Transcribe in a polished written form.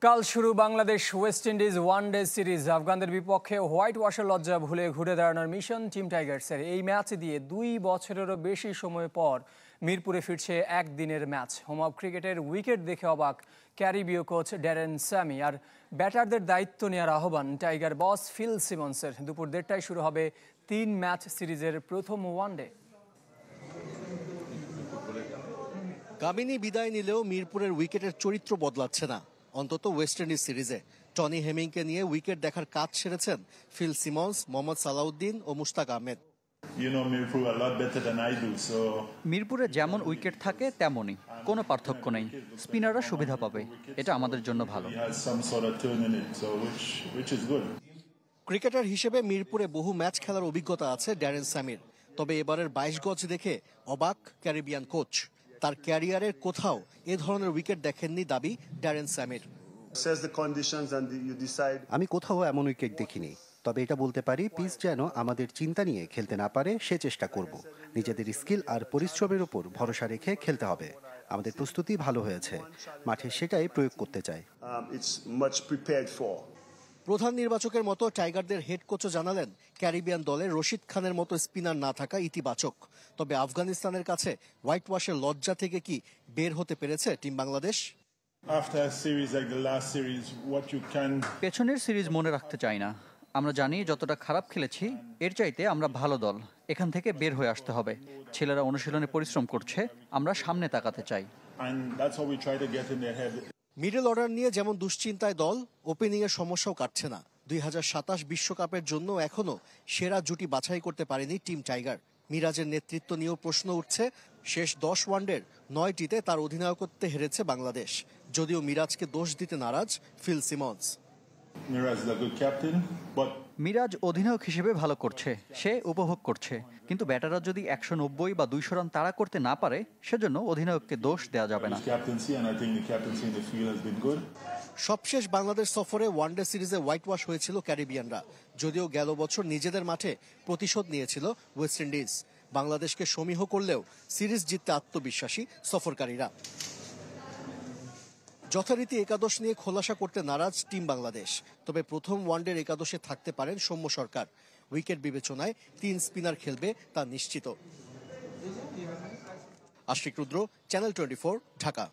কাল শুরু Bangladesh West Indies one day series. আফগানদের বিপক্ষে হোয়াইট ওয়াশের লজ্জা ভুলে ঘুরে দাঁড়ানোর মিশন টিম টাইগার্সের। এই ম্যাচ দিয়ে 2 বছরেরও বেশি সময় পর মিরপুরে ফিরছে একদিনের ম্যাচ। হোম অফ ক্রিকেটের উইকেট দেখে অবাক ক্যারিবীয় কোচ ড্যারেন স্যামি। আর ব্যাটারদের দায়িত্ব নেওয়ার আহ্বান টাইগার বস ফিল সিমন্সের। দুপুর 1:30টায় শুরু হবে 3 ম্যাচ সিরিজের প্রথম ওয়ানডে। কামিনী বিদায় নিলেও মিরপুরের উইকেটের চরিত্র বদলাচ্ছে না, অন্তত ওয়েস্ট ইন্ডিজ সিরিজে। টনি হেমিংকে নিয়ে উইকেট দেখার কাজ সেরেছেন ফিল সিমন্স, মোহাম্মদ সালাউদ্দিন ও মুশতাক আহমেদ। মিরপুরে যেমন উইকেট থাকে তেমনই, কোনো পার্থক্য নেই। স্পিনাররা সুবিধা পাবে, এটা আমাদের জন্য ভালো। ক্রিকেটার হিসেবে মিরপুরে বহু ম্যাচ খেলার অভিজ্ঞতা আছে ড্যারেন স্যামির। তবে এবারের 22 গজ দেখে অবাক ক্যারিবিয়ান কোচ। তার ক্যারিয়ারের কোথাও এ ধরনের উইকেট দেখেননি দাবি ড্যারেন স্যামির। আমি কোথাও এমন উইকেট দেখিনি, তবে এটা বলতে পারি পিচ যেন আমাদের চিন্তা নিয়ে খেলতে না পারে সে চেষ্টা করব। নিজেদের স্কিল আর পরিশ্রমের উপর ভরসা রেখে খেলতে হবে। আমাদের প্রস্তুতি ভালো হয়েছে, মাঠে সেটাই প্রয়োগ করতে চাই। প্রধান নির্বাচকের মতো টাইগারদের হেড কোচও জানালেন ক্যারিবিয়ান দলে রশিদ খানের মতো স্পিনার না থাকা ইতিবাচক। তবে আফগানিস্তানের কাছে হোয়াইট ওয়াশের লজ্জা থেকে কি বের হতে পেরেছে টিম বাংলাদেশ? পেছনের সিরিজ মনে রাখতে চাই না। আমরা জানি যতটা খারাপ খেলেছি এর চাইতে আমরা ভালো দল, এখান থেকে বের হয়ে আসতে হবে। ছেলেরা অনুশীলনে পরিশ্রম করছে, আমরা সামনে তাকাতে চাই। মিডল অর্ডার নিয়ে যেমন দুশ্চিন্তায় দল, ওপেনিং এর সমস্যাও কাটছে না। 2027 বিশ্বকাপের জন্য এখনো সেরা জুটি বাছাই করতে পারেনি টিম টাইগার। মিরাজের নেতৃত্ব নিয়েও প্রশ্ন উঠছে। শেষ 10 ওয়ানডের 9টিতে তার অধিনায়কত্বে হেরেছে বাংলাদেশ, যদিও মিরাজকে দোষ দিতে নারাজ ফিল সিমন্স। মিরাজ অধিনায়ক হিসেবে ভালো করছে, সে উপভোগ করছে, কিন্তু ব্যাটাররা যদি 190 বা 200 রান তাড়া করতে না পারে সেজন্য অধিনায়ককে দোষ দেওয়া যাবে না। সবশেষ বাংলাদেশ সফরে ওয়ানডে সিরিজে হোয়াইট ওয়াশ হয়েছিল ক্যারিবিয়ানরা, যদিও গেল বছর নিজেদের মাঠে প্রতিশোধ নিয়েছিল ওয়েস্ট ইন্ডিজ। বাংলাদেশকে সমীহ করলেও সিরিজ জিততে আত্মবিশ্বাসী সফরকারীরা। যথারীতি একাদশ নিয়ে খোলাসা করতে নারাজ টিম বাংলাদেশ। তবে প্রথম ওয়ানডের একাদশে থাকতে পারেন সৌম্য সরকার। উইকেট বিবেচনায় 3 স্পিনার খেলবে তা নিশ্চিত। আশিক রুদ্র, চ্যানেল 24, ঢাকা।